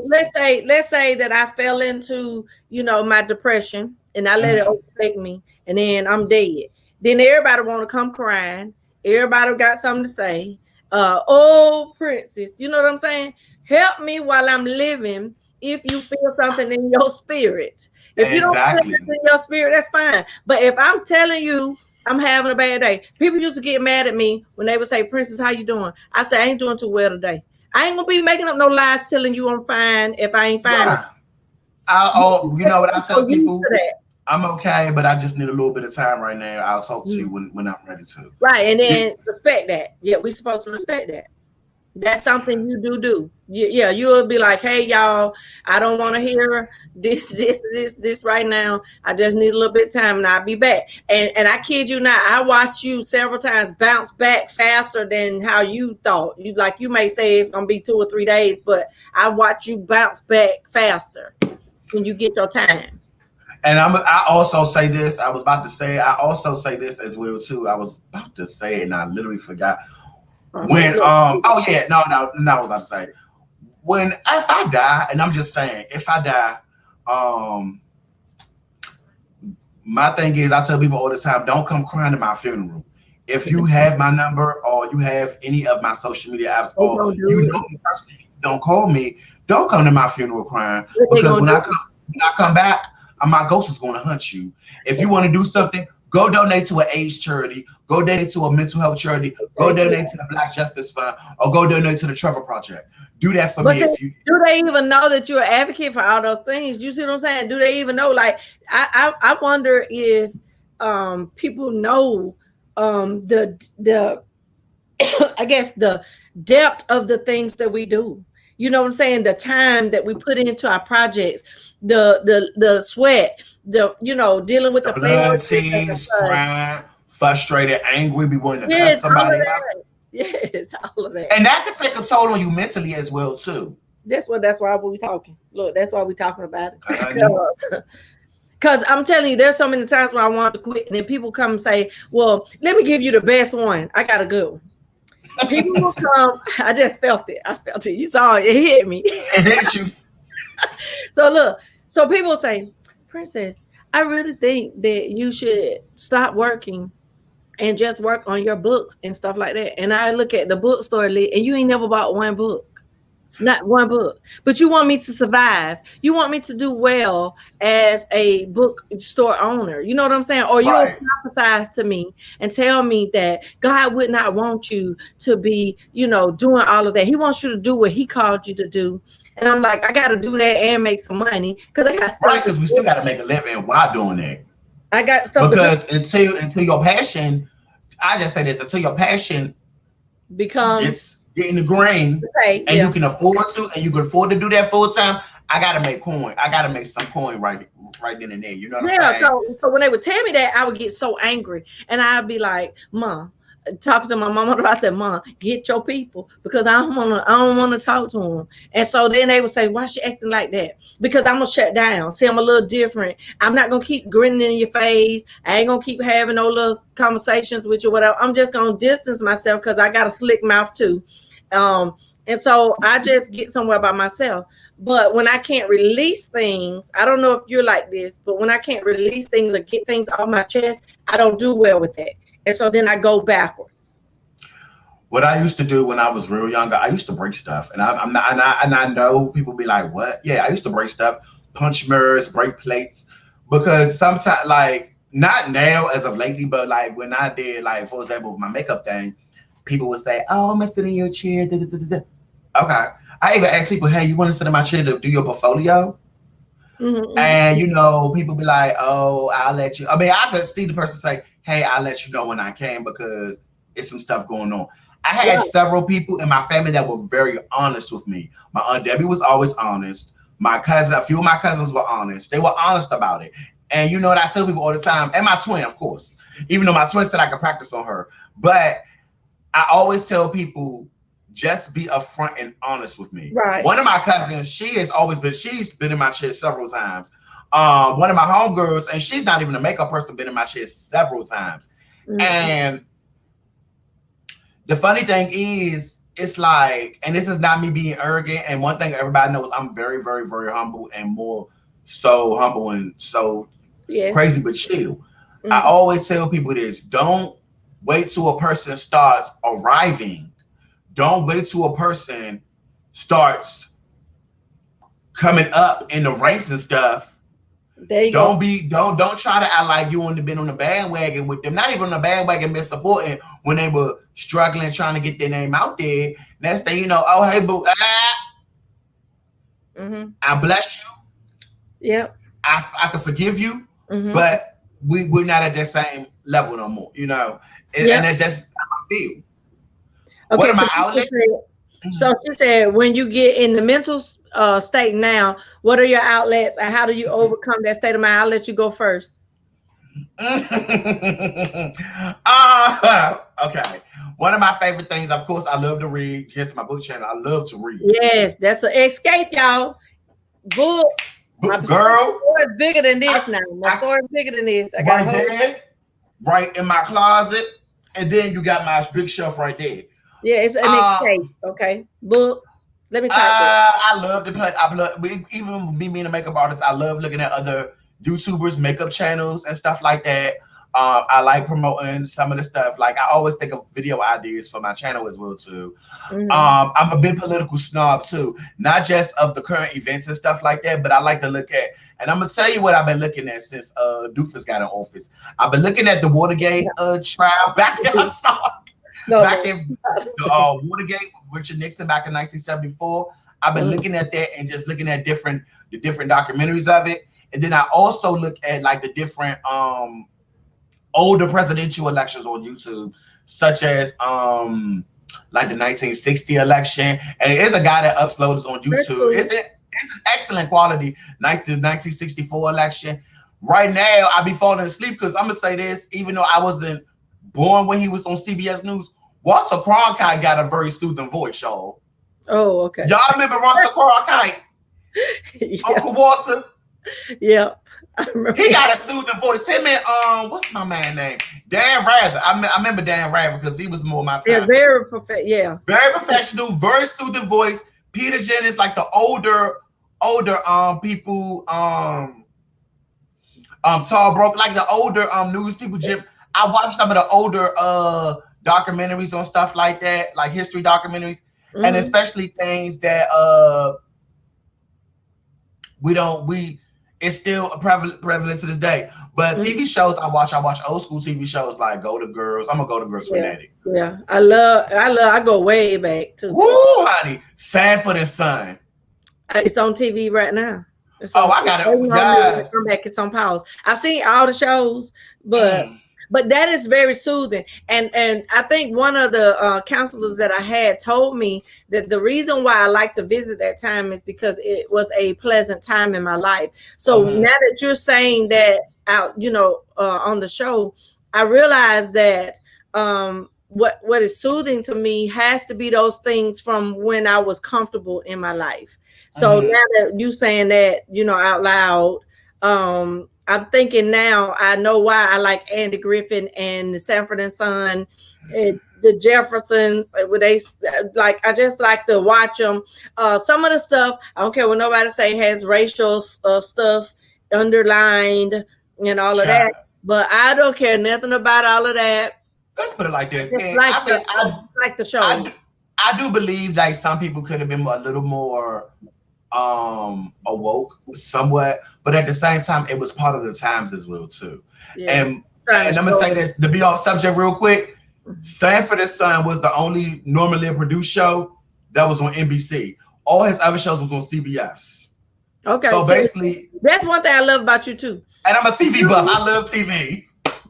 let's say that I fell into, you know, my depression and I let it overtake me, and then I'm dead. Then everybody want to come crying. Everybody got something to say. Oh, princess, you know what I'm saying? Help me while I'm living. If you feel something in your spirit, if you don't feel something in your spirit, that's fine. But if I'm telling you I'm having a bad day, people used to get mad at me when they would say, "Princess, how you doing?" I say, "I ain't doing too well today." I ain't gonna be making up no lies telling you I'm fine if I ain't fine. You know what I tell people? I'm okay, but I just need a little bit of time right now. I'll talk to you when I'm ready to. Right, and then respect that. Yeah, we're supposed to respect that. That's something you do. Yeah, you'll be like, "Hey, y'all, I don't want to hear this right now. I just need a little bit of time, and I'll be back." And I kid you not, I watched you several times bounce back faster than how you thought. You may say it's gonna be 2 or 3 days, but I watch you bounce back faster when you get your time. And I also say this. I was about to say. I also say this as well too. I was about to say it, and I literally forgot. When I was about to say, when if I die, and I'm just saying, if I die, my thing is, I tell people all the time, don't come crying to my funeral. If you have my number or you have any of my social media apps, or you know me personally, don't call me. Don't come to my funeral crying, because when I come back, my ghost is going to hunt you. If you want to do something, go donate to an AIDS charity. Go donate to a mental health charity. Go donate to the Black Justice Fund, or go donate to the Trevor Project. Do that for me. Do they even know that you're an advocate for all those things? You see what I'm saying? Do they even know? Like, I wonder if people know the I guess the depth of the things that we do. You know what I'm saying? The time that we put into our projects, the sweat, dealing with the blood tears, crying, frustrated, angry, we wanting to cuss somebody out. Yes, all of that. And that can take a toll on you mentally as well too. That's why we talking. Look, that's why we talking about Honey. it. Because I'm telling you, there's so many times when I want to quit, and then people come and say, "Well, let me give you the best one. I got a good one." People will come. I just felt it. I felt it. You saw it. It hit me. It hits you. So look. So people say, "Princess, I really think that you should stop working and just work on your books and stuff like that." And I look at the bookstore list, and you ain't never bought one book. Not one book, but you want me to survive. You want me to do well as a bookstore owner. You know what I'm saying? Or you'll Right. prophesize to me and tell me that God would not want you to be, doing all of that. He wants you to do what he called you to do. And I'm like, I got to do that and make some money because I got stuff. Right, because we still got to make a living while doing that. I got something Because until your passion, I just say this, until your passion becomes get in the grain, okay, and you can afford to, and you can afford to do that full time. I gotta make coin. I gotta make some coin right then and there. You know what I'm saying? So when they would tell me that, I would get so angry, and I'd be like, "Mom," talking to my mom. I said, "Mom, get your people because I don't want to talk to them." And so then they would say, "Why she acting like that?" Because I'm gonna shut down. See, I'm a little different. I'm not gonna keep grinning in your face. I ain't gonna keep having no little conversations with you, whatever. I'm just gonna distance myself because I got a slick mouth too. And so I just get somewhere by myself. But when I can't release things, I don't know if you're like this, but when I can't release things or get things off my chest, I don't do well with that. And so then I go backwards. What I used to do when I was real younger, I used to break stuff, and I know people be like, "What?" Yeah, I used to break stuff, punch mirrors, break plates, because sometimes, like, not now as of lately, but like when I did, like, for example, with my makeup thing, people would say, "Oh, I'm gonna sit in your chair." Da, da, da, da. Okay, I even ask people, "Hey, you want to sit in my chair to do your portfolio?" Mm-hmm. And people be like, "Oh, I'll let you." I mean, I could see the person say, "Hey, I'll let you know when I can because it's some stuff going on." I had several people in my family that were very honest with me. My Aunt Debbie was always honest. A few of my cousins were honest. They were honest about it. And you know what I tell people all the time, and my twin, of course, even though my twin said I could practice on her, but I always tell people, just be upfront and honest with me. Right. One of my cousins, she's been in my chair several times. One of my homegirls, and she's not even a makeup person, been in my chair several times. Mm-hmm. And the funny thing is, it's like, and this is not me being arrogant, and one thing everybody knows, I'm very, very, very humble, and more so humble and so crazy but chill. Mm-hmm. I always tell people this: don't wait till a person starts arriving. Don't wait till a person starts coming up in the ranks and stuff. There you go. Don't try to act like you been on the bandwagon with them. Not even on the bandwagon, been supporting when they were struggling, trying to get their name out there. Next thing you know, oh hey boo, I bless you. Yep. I can forgive you, but we're not at that same level no more. And it's just how I feel. Okay, what am I outlets? So she said, when you get in the mental state now, what are your outlets and how do you overcome that state of mind? I'll let you go first. Okay. One of my favorite things, of course, I love to read. Here's my book channel. I love to read. Yes, that's an escape, y'all. Books. My girl. My story is bigger than this now. My story is bigger than this. I got right in my closet. And then you got my big shelf right there. Yeah, it's an escape. Okay. Book. Let me type I love to play. Even me being a makeup artist, I love looking at other YouTubers' makeup channels and stuff like that. I like promoting some of the stuff. Like, I always think of video ideas for my channel as well too. I'm a big political snob too, not just of the current events and stuff like that, but I like to look at, and I'm gonna tell you what I've been looking at since Doofus got in office. I've been looking at the Watergate trial back in Watergate with Richard Nixon back in 1974. I've been looking at that and just looking at the different documentaries of it. And then I also look at like the different older presidential elections on YouTube, such as like the 1960 election. And there's a guy that uploads on YouTube. It's an excellent quality. The 1964 election. Right now, I be falling asleep because I'm gonna say this, even though I wasn't born when he was on CBS News, Walter Cronkite got a very soothing voice, y'all. Oh, okay. Y'all remember Walter Cronkite? Yeah. Uncle Walter? Yeah. I remember. He got a soothing voice. Him and what's my man name? Dan Rather. I remember Dan Rather because he was more my time. They're very very professional, very soothing voice. Peter Jennings, like the older people, Tall Broke, like the older news people. Jim, I watched some of the older documentaries on stuff like that, like history documentaries, and especially things that it's still prevalent to this day. But TV shows I watch old school TV shows like Go to Girls. I'm a Go to Girls fanatic. Yeah, I go way back too. Woo, honey, Sanford and Son. It's on TV right now. I got it. Yes. Come back. It's on pause. I've seen all the shows, but that is very soothing. And I think one of the counselors that I had told me that the reason why I like to visit that time is because it was a pleasant time in my life. So now that you're saying that out, on the show, I realized that what is soothing to me has to be those things from when I was comfortable in my life. So now that you saying that, out loud, I'm thinking now I know why I like Andy Griffin and the Sanford and Son, and the Jeffersons. I just like to watch them. Some of the stuff, I don't care what nobody say, has racial stuff underlined and all of that, but I don't care nothing about all of that. Let's put it like this. I like the show. I do believe like some people could have been a little more awoke somewhat, but at the same time it was part of the times as well too. And I'm gonna say this to be off subject real quick. Sanford and Son was the only normally produced show that was on NBC. All his other shows was on CBS. Okay, so basically that's one thing I love about you too. And I'm a TV buff. I love TV.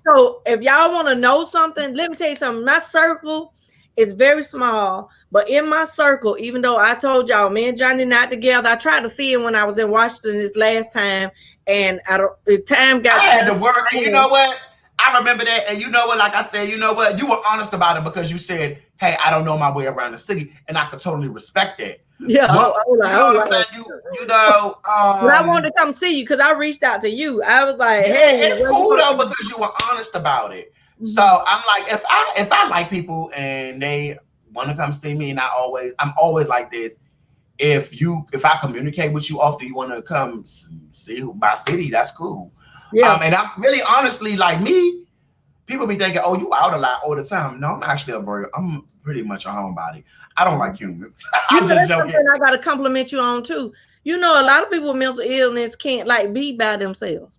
So if y'all want to know something, let me tell you something. My circle is very small, but in my circle, even though I told y'all, me and Johnny not together, I tried to see him when I was in Washington this last time, and the time got. I had to work, and you know what? I remember that, and you know what? Like I said, you know what? You were honest about it because you said, "Hey, I don't know my way around the city," and I could totally respect that. Yeah, you know what I'm saying? You know. But I wanted to come see you because I reached out to you. I was like, "Hey, it's cool though because you were honest about it." So I'm like, if I like people and they want to come see me, and I'm always like this. If I communicate with you after you want to come see my city, that's cool. Yeah. And I'm really honestly like me. People be thinking, "Oh, you out a lot all the time." No, I'm actually I'm pretty much a homebody. I don't like humans. I'm just joking. I got to compliment you on too. A lot of people with mental illness can't be by themselves.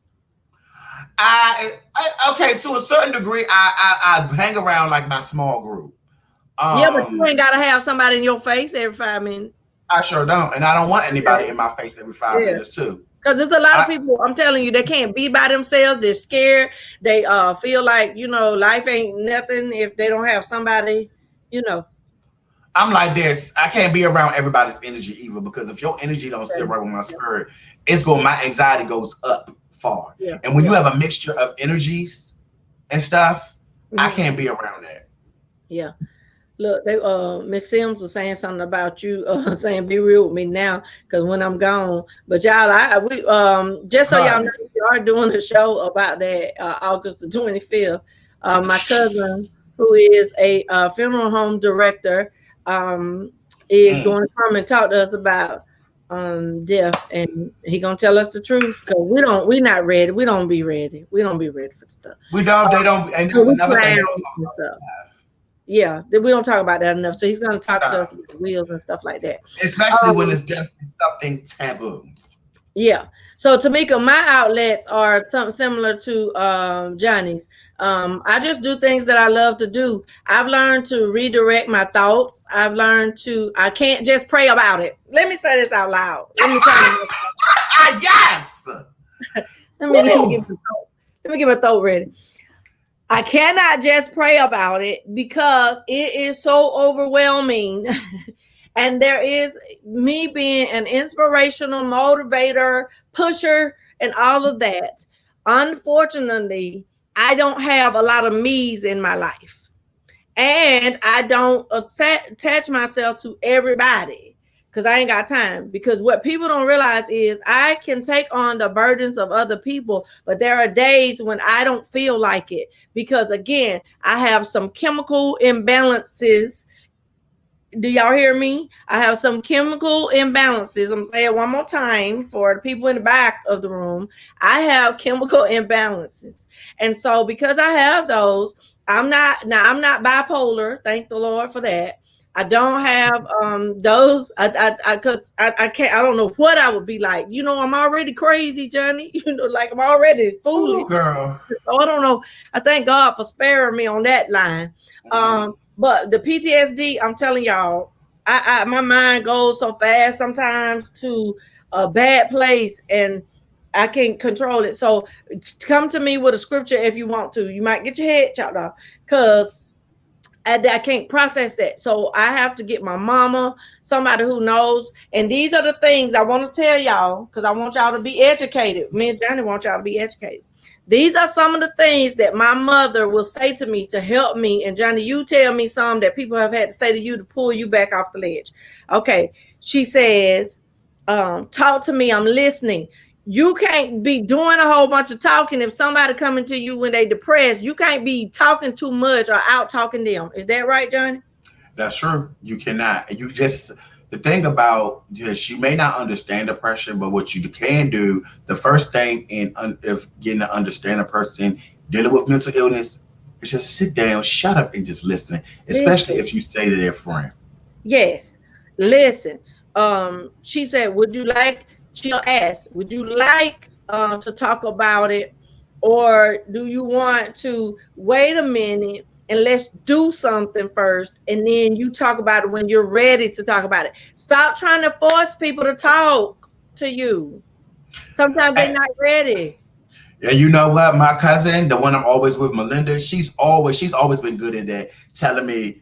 Okay, to a certain degree, I hang around like my small group. Yeah, but you ain't gotta have somebody in your face every 5 minutes. I sure don't, and I don't want anybody in my face every 5 minutes too. Because there's a lot of people, I'm telling you, they can't be by themselves. They're scared. They feel like life ain't nothing if they don't have somebody. I'm like this. I can't be around everybody's energy either, because if your energy don't sit right with my spirit, my anxiety goes up far. Yeah. And when you have a mixture of energies and stuff, I can't be around that. Yeah. Look, Miss Sims was saying something about you, saying be real with me now, because when I'm gone. But y'all, we just so y'all know, we are doing a show about that August the 25th. My cousin, who is a funeral home director, is going to come and talk to us about death, and he gonna tell us the truth, because we're not ready. We don't be ready. We don't be ready for the stuff. We don't. They don't. And there's another thing. Yeah, we don't talk about that enough. So he's going to talk to wheels and stuff like that. Especially when it's definitely something taboo. Yeah. So Tamika, my outlets are something similar to Johnny's. I just do things that I love to do. I've learned to redirect my thoughts. I can't just pray about it. Let me say this out loud. Let me tell you. Yes. Let me get my throat ready. I cannot just pray about it because it is so overwhelming. And there is me being an inspirational motivator, pusher, and all of that. Unfortunately, I don't have a lot of me's in my life. And I don't attach myself to everybody because I ain't got time. Because what people don't realize is I can take on the burdens of other people, but there are days when I don't feel like it. Because again, I have some chemical imbalances. Do y'all hear me? I have some chemical imbalances. I'm saying it one more time for the people in the back of the room. I have chemical imbalances. And so because I have those, I'm not bipolar. Thank the Lord for that. I don't have those. I can't. I don't know what I would be like. You know, I'm already crazy, Johnny. You know, like I'm already foolish. Oh, girl. So I don't know. I thank God for sparing me on that line. But the PTSD, I'm telling y'all, my mind goes so fast sometimes to a bad place, and I can't control it. So come to me with a scripture if you want to. You might get your head chopped off because I can't process that. So I have to get my mama, somebody who knows. And these are the things I want to tell y'all because I want y'all to be educated. Me and Johnny want y'all to be educated. These are some of the things that my mother will say to me to help me. And Johnny, you tell me some that people have had to say to you to pull you back off the ledge. Okay. She says, talk to me. I'm listening. You can't be doing a whole bunch of talking if somebody coming to you when they depressed. You can't be talking too much or out talking them. Is that right, Johnny? That's true. You cannot. And you just, the thing about this, you may not understand depression, but what you can do, the first thing if getting to understand a person dealing with mental illness is just sit down, shut up, and just listen. Especially if you say to their friend. Yes. Listen. She said, she'll ask, would you like to talk about it? Or do you want to wait a minute and let's do something first, and then you talk about it when you're ready to talk about it. Stop trying to force people to talk to you. Sometimes they're not ready. Yeah, you know what? My cousin, the one I'm always with, Melinda, she's always been good at that, telling me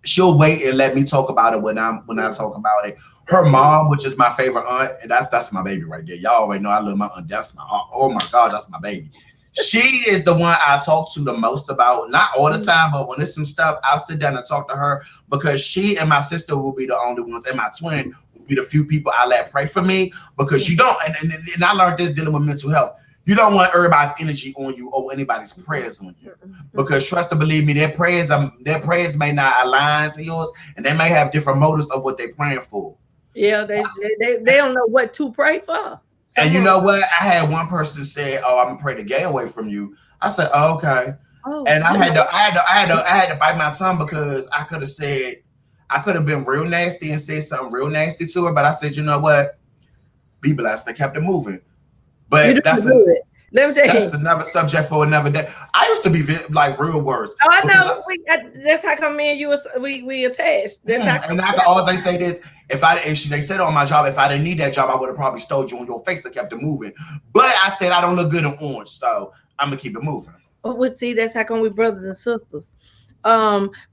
she'll wait and let me talk about it when I talk about it. Her mom, which is my favorite aunt, and that's my baby right there. Y'all already know I love my aunt. That's my aunt. Oh my God, that's my baby. She is the one I talk to the most about. Not all the time, but when there's some stuff, I'll sit down and talk to her because she and my sister will be the only ones, and my twin will be the few people I let pray for me because you don't. And I learned this dealing with mental health. You don't want everybody's energy on you or anybody's prayers on you, because trust and believe me, their prayers may not align to yours, and they may have different motives of what they're praying for. Yeah, they don't know what to pray for. And you know what? I had one person say, "Oh, I'm gonna pray the gay away from you." I said, "Oh, okay." Oh, and I had to bite my tongue because I could have been real nasty and said something real nasty to her. But I said, "You know what? Be blessed." I kept it moving. But that's another subject for another day. I used to be like real worse. Oh, I know. That's how come me and you we attached. That's how. And I can always say this: they said on my job, if I didn't need that job, I would have probably stole you on your face and kept it moving. But I said I don't look good in orange, so I'm gonna keep it moving. Oh, see, that's how come we brothers and sisters.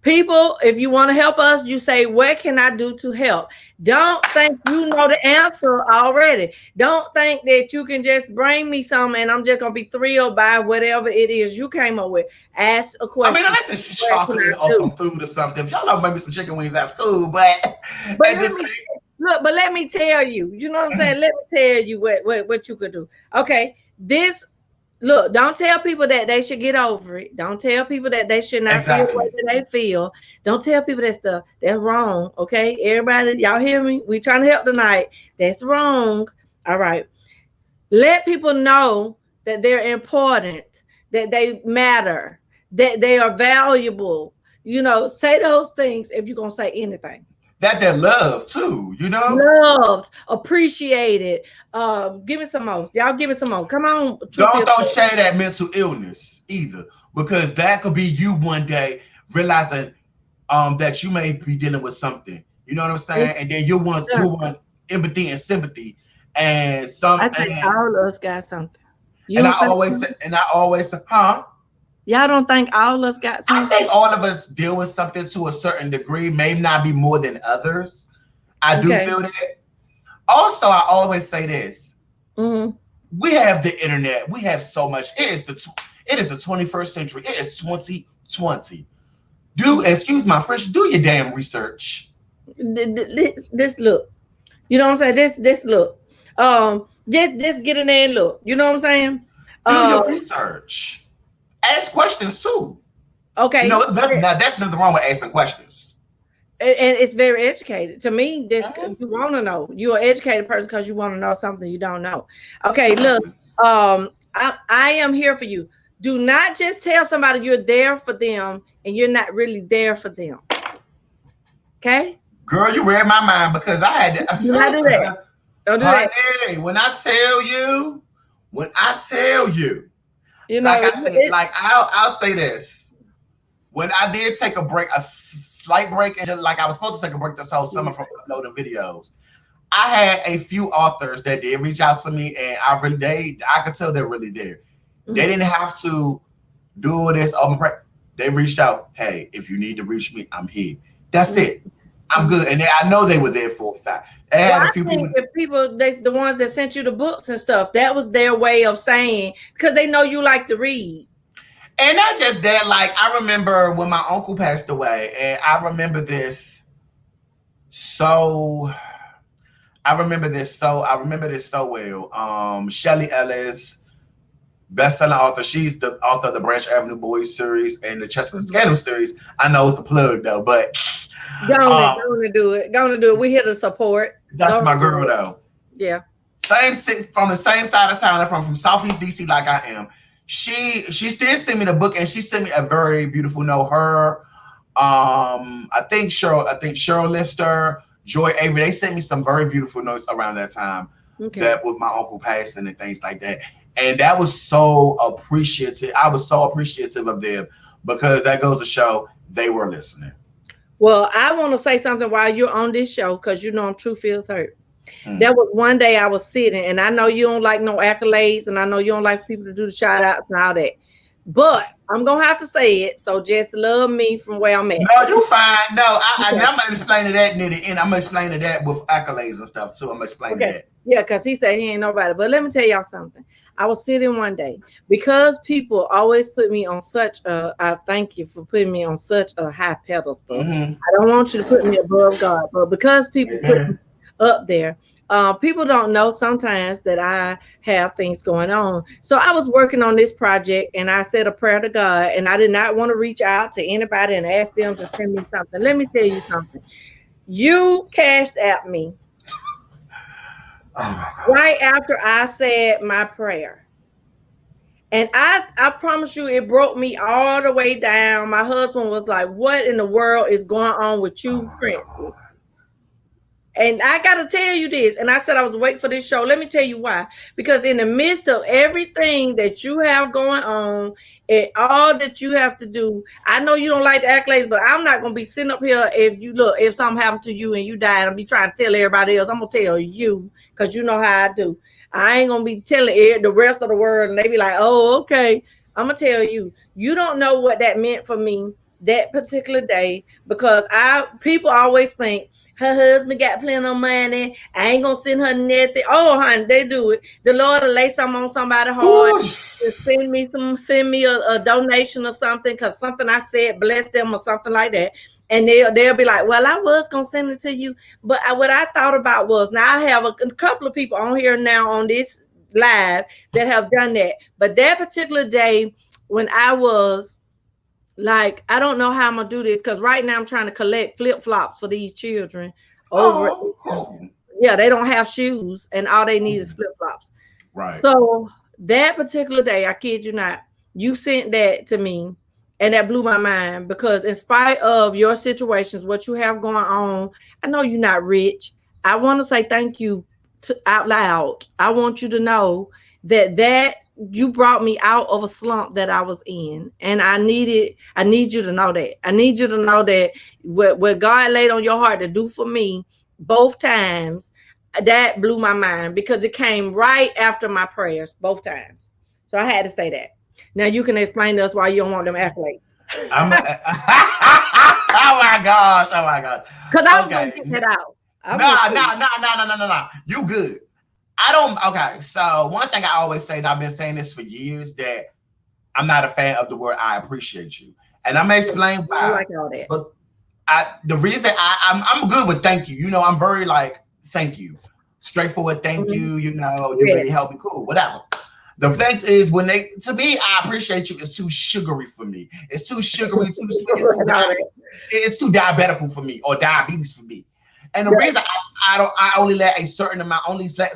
People, if you want to help us, you say, what can I do to help? Don't think you know the answer already. Don't think that you can just bring me something and I'm just gonna be thrilled by whatever it is you came up with. Ask a question. I mean, unless it's chocolate or some food or something. If y'all love maybe some chicken wings, that's cool. But let me tell you, you know what I'm saying? Let me tell you what you could do. Okay, look, don't tell people that they should get over it. Don't tell people that they should not feel the way that they feel. Don't tell people that stuff. That's wrong. Okay, everybody, y'all hear me? We trying to help tonight. That's wrong. All right. Let people know that they're important, that they matter, that they are valuable. You know, say those things if you're gonna say anything. That they're loved too, you know? Loved, appreciated. Give me some more. Y'all give me some more. Come on. Don't share that mental illness either, because that could be you one day realizing that you may be dealing with something. You know what I'm saying? And then you want empathy and sympathy and something. I think all of us got something. I always say, huh? Y'all don't think all of us got something? I think all of us deal with something to a certain degree, may not be more than others. I do feel that. Also, I always say this. Mm-hmm. We have the internet. We have so much. It is the 21st century. It is 2020. Excuse my French, do your damn research. This look. You know what I'm saying? This look. Just get in there and look. You know what I'm saying? Do your research. Ask questions too. Okay. You know, now that's nothing wrong with asking questions. And it's very educated. To me, this you want to know. You're an educated person because you want to know something you don't know. Okay, look. I am here for you. Do not just tell somebody you're there for them and you're not really there for them. Okay? Girl, you read my mind because I had to. Do not do that. Don't do that. When I tell you, you know, like I'll say this. When I did take a slight break, and just like I was supposed to take a break this whole summer from uploading videos, I had a few authors that did reach out to me, and I could tell they're really there. Mm-hmm. They didn't have to do this. They reached out. Hey, if you need to reach me, I'm here. That's it. I'm good, and I know they were there for a fact. I think the ones that sent you the books and stuff, that was their way of saying, because they know you like to read. And not just that, like I remember when my uncle passed away, and I remember this so well. Shelly Ellis, best-selling author. She's the author of the Branch Avenue Boys series and the Chester Scandal series. I know it's a plug though, but gonna do it. We here to support. That's my girl though. Yeah. From the same side of town. I'm from Southeast DC, like I am. She still sent me the book, and she sent me a very beautiful note. Her, I think Cheryl Lister, Joy Avery, they sent me some very beautiful notes around that time. Okay. That with my uncle passing and things like that. And that was so appreciative. I was so appreciative of them because that goes to show they were listening. Well, I want to say something while you're on this show, because you know I'm True Feels Hurt. There was one day I was sitting, and I know you don't like no accolades, and I know you don't like people to do the shout outs and all that, but I'm gonna have to say it. So just love me from where I'm at. No, you fine. No, I'm gonna explain to that near the end. I'm gonna explain to that with accolades and stuff too. I'm gonna explain to that. Yeah, because he said he ain't nobody. But let me tell y'all something. I was sitting one day, because people always put me on such a, I thank you for putting me on such a high pedestal. Mm-hmm. I don't want you to put me above God, but because people put me up there, people don't know sometimes that I have things going on. So I was working on this project, and I said a prayer to God, and I did not want to reach out to anybody and ask them to send me something. Let me tell you something. You cashed at me. Right after I said my prayer. And I promise you, it broke me all the way down. My husband was like, what in the world is going on with you, Princess? And I got to tell you this. And I said I was waiting for this show. Let me tell you why. Because in the midst of everything that you have going on and all that you have to do, I know you don't like the accolades, but I'm not going to be sitting up here if something happened to you and you died, I'll be trying to tell everybody else. I'm going to tell you, because you know how I do. I ain't going to be telling the rest of the world, and they be like, oh, okay. I'm going to tell you, you don't know what that meant for me that particular day, because people always think, her husband got plenty of money, I ain't gonna send her nothing. Oh, honey, they do it. The Lord will lay something on somebody's heart, send me a donation or something, because something I said bless them or something like that. And they'll be like, well, I was gonna send it to you, but what I thought about was, now I have a couple of people on here now on this live that have done that. But that particular day when I was like, I don't know how I'm gonna do this, because right now I'm trying to collect flip-flops for these children. Yeah, they don't have shoes, and all they need is flip-flops. Right. So that particular day, I kid you not, you sent that to me, and that blew my mind, because in spite of your situations, what you have going on, I know you're not rich. I want to say thank you out loud. I want you to know that you brought me out of a slump that I was in, and I need you to know that. I need you to know that what God laid on your heart to do for me both times, that blew my mind, because it came right after my prayers both times. So I had to say that. Now you can explain to us why you don't want them accolades. Oh my gosh. Because I was gonna get that out. No. You good. Okay, so one thing I always say, and I've been saying this for years, that I'm not a fan of the word I appreciate you. and I'm gonna explain why. I like all that. But the reason I'm good with thank you. You know, I'm very like thank you, straightforward. Thank you. You know, you really helped me. Cool, whatever. The thing is, when to me, I appreciate you. It's too sugary for me. It's too sugary, too sweet. It's too diabetical for me, or diabetes for me. And the reason I only let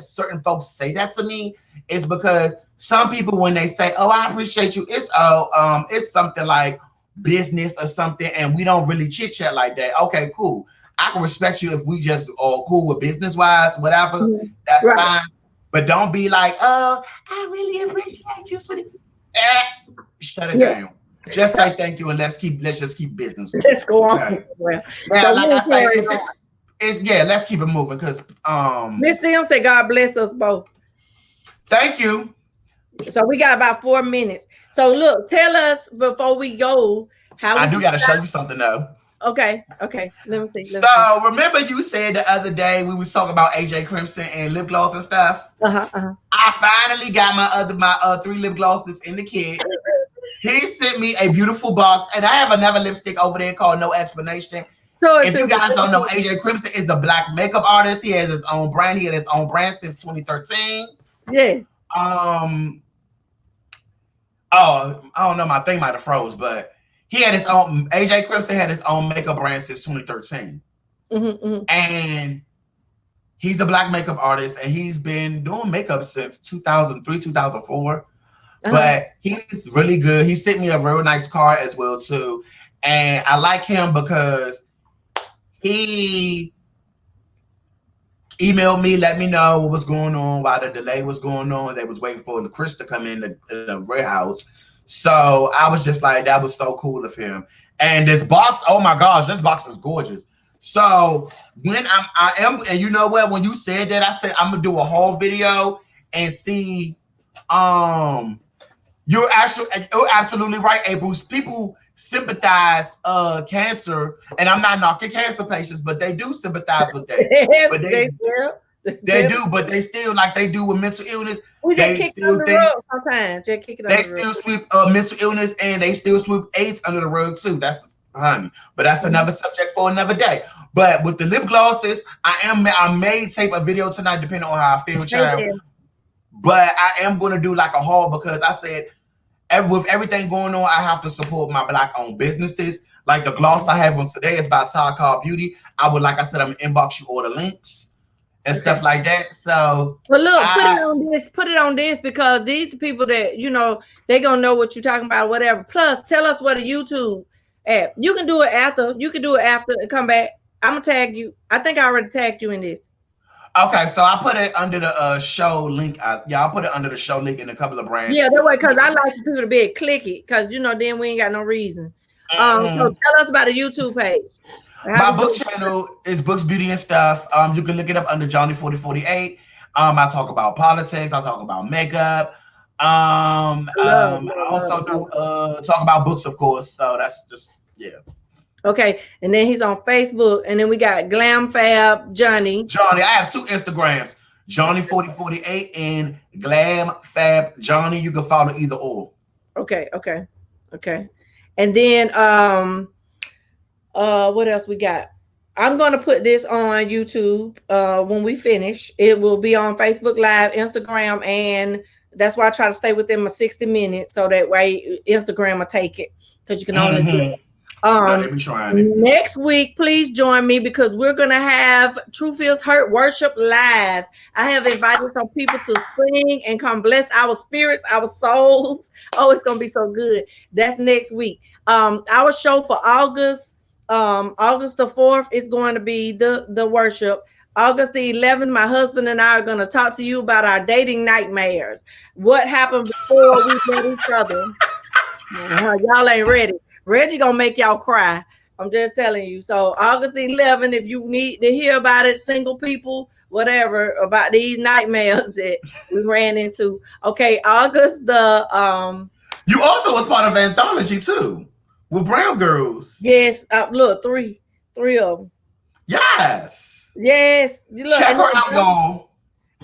certain folks say that to me is because some people, when they say, "Oh, I appreciate you," it's something like business or something, and we don't really chit chat like that. Okay, cool. I can respect you if we just are cool with business wise, whatever. That's fine. But don't be like, "Oh, I really appreciate you, sweetie." Shut it down. Just say thank you and let's just keep business going. Let's go on. Okay. Now, like I say, let's keep it moving because Miss Sim said, "God bless us both." Thank you. So we got about 4 minutes. So look, tell us before we go how I do got to show you something though. Okay. Let me see. Remember you said the other day we was talking about AJ Crimson and lip gloss and stuff. I finally got my 3 lip glosses in the kit. He sent me a beautiful box, and I have another lipstick over there called No Explanation. If you guys don't know, AJ Crimson is a black makeup artist. He has his own brand. He had his own brand since 2013. Yes. I don't know. My thing might have froze, but he had his own. AJ Crimson had his own makeup brand since 2013, and he's a black makeup artist, and he's been doing makeup since 2003, 2004. But he's really good. He sent me a real nice card as well too, and I like him because he emailed me, let me know what was going on, why the delay was going on. They was waiting for the Chris to come in the warehouse. So I was just like, that was so cool of him. And this box, oh my gosh, this box was gorgeous. So when I am, and you know what? When you said that, I said I'm gonna do a whole video and see. You're absolutely right, A. Bruce. People sympathize cancer, and I'm not knocking cancer patients, but they do sympathize with that. Yes, but they do, but they still, like they do with mental illness. They still sometimes. They still sweep mental illness, and they still sweep AIDS under the rug too. That's honey, but that's another subject for another day. But with the lip glosses, I may tape a video tonight, depending on how I feel, child. But I am going to do like a haul because I said, with everything going on, I have to support my black-owned businesses. Like the gloss I have on today is by Todd Call Beauty. I'm going to inbox you all the links and stuff like that. So, well, look, put it on this because these people that, you know, they're going to know what you're talking about, whatever. Plus, tell us what a YouTube app. You can do it after. You can do it after and come back. I'm going to tag you. I think I already tagged you in this. Okay, so I put it under the show link. I'll put it under the show link in a couple of brands. Yeah, that way, because I like people to be able to click it, because you know, then we ain't got no reason. So tell us about the YouTube page. My book channel is Books, Beauty, and Stuff. You can look it up under Johnny 4048. I talk about politics. I talk about makeup. I also do talk about books, of course. So that's just Okay, and then he's on Facebook, and then we got Glam Fab Johnny. I have 2 Instagrams, Johnny 4048 and Glam Fab Johnny. You can follow either or. Okay. And then what else we got? I'm gonna put this on YouTube when we finish. It will be on Facebook Live, Instagram, and that's why I try to stay within my 60 minutes, so that way Instagram will take it, because you can only do it. Next week, please join me because we're gonna have True Feels Hurt Worship Live. I have invited some people to sing and come bless our spirits, our souls. Oh, it's gonna be so good. That's next week. Our show for August the 4th is going to be the worship. August the 11th, my husband and I are going to talk to you about our dating nightmares. What happened before we met each other? Y'all ain't ready. Reggie gonna make y'all cry. I'm just telling you. So August 11th, if you need to hear about it, single people, whatever, about these nightmares that we ran into. Okay, August the You also was part of Anthology too, with Brown Girls. Yes, look, three of them. Yes. Look, check her out, y'all.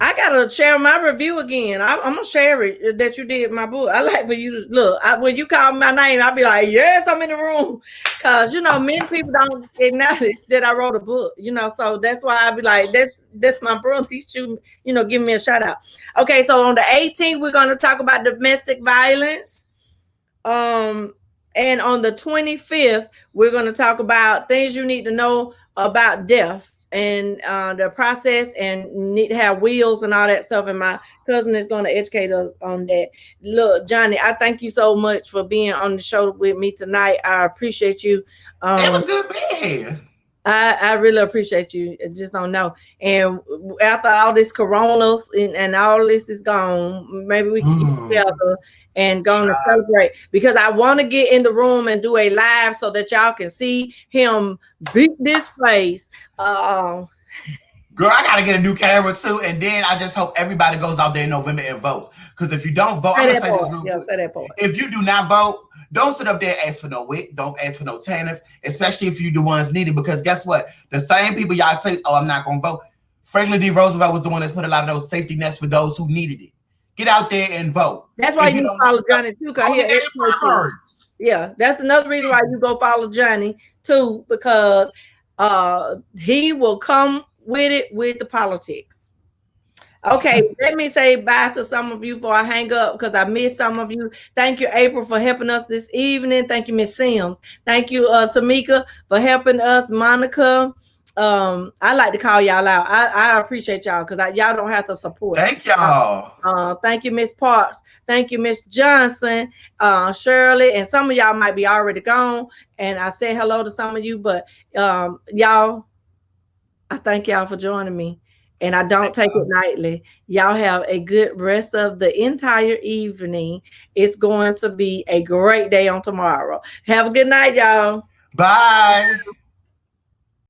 I gotta share my review again. I'm gonna share it that you did my book. I like for you to look. When you call my name, I'll be like, yes, I'm in the room, cause many people don't acknowledge that I wrote a book. So that's why I be like, that's my brother. He's shooting, giving me a shout out. Okay, so on the 18th, we're gonna talk about domestic violence. And on the 25th, we're gonna talk about things you need to know about death and the process, and need to have wheels and all that stuff. And my cousin is going to educate us on that. Look, Johnny, I thank you so much for being on the show with me tonight. I appreciate you. It was good being here. I really appreciate you. I just don't know. And after all this coronas and all this is gone, maybe we can get together and go to celebrate, because I want to get in the room and do a live so that y'all can see him beat this face. Girl, I gotta get a new camera too, and then I just hope everybody goes out there in November and votes. Because if you don't vote, I'm gonna say this real quick. If you do not vote, don't sit up there and ask for no WIC, don't ask for no TANF, especially if you the ones needed. Because guess what? The same people y'all place, I'm not gonna vote. Franklin D. Roosevelt was the one that put a lot of those safety nets for those who needed it. Get out there and vote. That's why you follow Johnny too, because yeah, that's another reason why you go follow Johnny too, because he will come with it with the politics. Okay, let me say bye to some of you before I hang up, because I missed some of you. Thank you, April, for helping us this evening. Thank you, Miss Sims. Thank you, Tamika, for helping us. Monica. I like to call y'all out. I appreciate y'all, because y'all don't have to support. Thank y'all. Thank you, Miss Parks. Thank you, Miss Johnson, Shirley, and some of y'all might be already gone. And I say hello to some of you, but y'all, I thank y'all for joining me, and I don't take it lightly. Y'all have a good rest of the entire evening. It's going to be a great day on tomorrow. Have a good night, y'all. Bye.